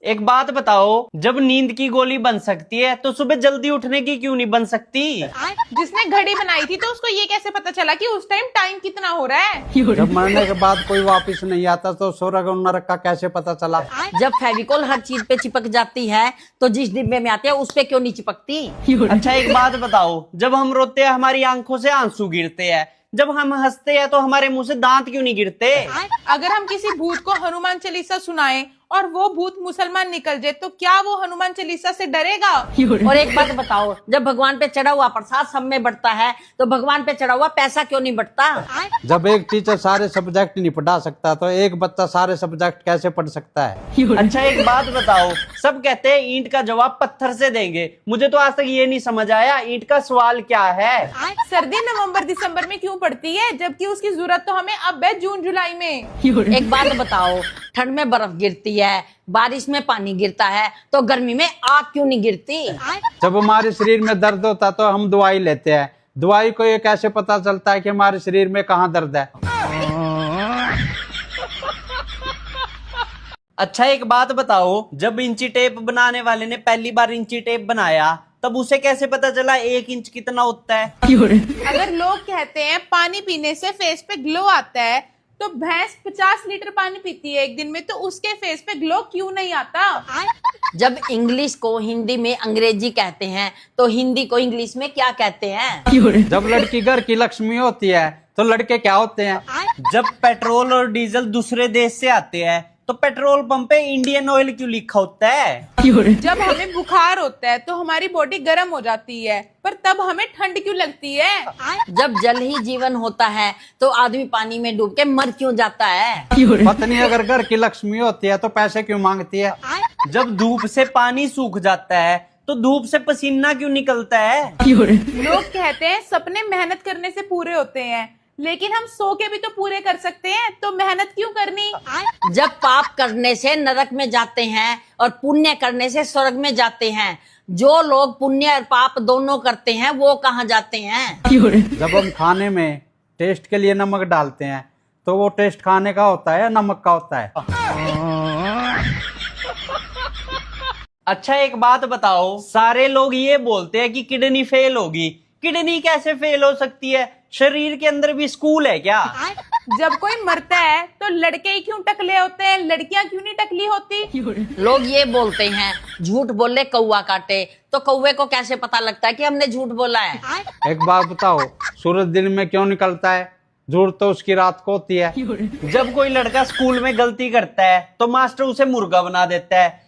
एक बात बताओ, जब नींद की गोली बन सकती है तो सुबह जल्दी उठने की क्यों नहीं बन सकती? जिसने घड़ी बनाई थी तो उसको ये कैसे पता चला कि उस टाइम कितना हो रहा है? जब मरने के बाद कोई वापस नहीं आता तो स्वर्ग और नरक का कैसे पता चला? जब फेविकोल हर चीज पे चिपक जाती है तो जिस डिब्बे में आते हैं उस पे क्यों नहीं चिपकती? अच्छा एक बात बताओ, जब हम रोते हैं हमारी आंखों से आंसू गिरते हैं, जब हम हंसते हैं तो हमारे मुंह से दांत क्यों नहीं गिरते? अगर हम किसी भूत को हनुमान चालीसा सुनाएं और वो भूत मुसलमान निकल जाए तो क्या वो हनुमान चालीसा से डरेगा? और एक बात बताओ, जब भगवान पे चढ़ा हुआ प्रसाद सब में बढ़ता है तो भगवान पे चढ़ा हुआ पैसा क्यों नहीं बढ़ता? जब एक टीचर सारे सब्जेक्ट नहीं पढ़ा सकता तो एक बच्चा सारे सब्जेक्ट कैसे पढ़ सकता है? अच्छा एक बात बताओ, सब कहते हैं ईंट का जवाब पत्थर से देंगे, मुझे तो आज तक ये नहीं समझ आया ईंट का सवाल क्या है? सर्दी नवंबर दिसंबर में क्यों पड़ती है जबकि उसकी जरूरत तो हमें अब है जून जुलाई में? एक बात बताओ, ठंड में बर्फ गिरती है, बारिश में पानी गिरता है, तो गर्मी में आग क्यों नहीं गिरती? जब हमारे शरीर में दर्द होता तो हम दवाई लेते हैं, दवाई को ये कैसे पता चलता है कि हमारे शरीर में कहाँ दर्द है? अच्छा एक बात बताओ, जब इंची टेप बनाने वाले ने पहली बार इंची टेप बनाया तब उसे कैसे पता चला 1 इंच कितना होता है? अगर लोग कहते हैं पानी पीने से फेस पे ग्लो आता है तो भैंस 50 लीटर पानी पीती है एक दिन में, तो उसके फेस पे ग्लो क्यों नहीं आता? जब इंग्लिश को हिंदी में अंग्रेजी कहते हैं तो हिंदी को इंग्लिश में क्या कहते हैं? जब लड़की घर की लक्ष्मी होती है तो लड़के क्या होते हैं? जब पेट्रोल और डीजल दूसरे देश से आते हैं तो पेट्रोल पंप पे इंडियन ऑयल क्यों लिखा होता है? जब हमें बुखार होता है तो हमारी बॉडी गर्म हो जाती है पर तब हमें ठंड क्यों लगती है? जब जल ही जीवन होता है तो आदमी पानी में डूब के मर क्यों जाता है? पत्नी अगर घर की लक्ष्मी होती है तो पैसे क्यों मांगती है? जब धूप से पानी सूख जाता है तो धूप से पसीना क्यों निकलता है? लोग कहते हैं सपने मेहनत करने से पूरे होते हैं, लेकिन हम सो के भी तो पूरे कर सकते हैं, तो मेहनत क्यों करनी? जब पाप करने से नरक में जाते हैं और पुण्य करने से स्वर्ग में जाते हैं, जो लोग पुण्य और पाप दोनों करते हैं वो कहाँ जाते हैं? जब हम खाने में टेस्ट के लिए नमक डालते हैं तो वो टेस्ट खाने का होता है या नमक का होता है? अच्छा एक बात बताओ, सारे लोग ये बोलते हैं कि किडनी फेल होगी, किडनी कैसे फेल हो सकती है? शरीर के अंदर भी स्कूल है क्या? जब कोई मरता है तो लड़के ही क्यों टकले होते हैं, लड़कियां क्यों नहीं टकली होती? लोग ये बोलते हैं झूठ बोले कौवा काटे, तो कौवे को कैसे पता लगता है कि हमने झूठ बोला है? एक बात बताओ, सूरज दिन में क्यों निकलता है? झूठ तो उसकी रात को होती है। जब कोई लड़का स्कूल में गलती करता है तो मास्टर उसे मुर्गा बना देता है,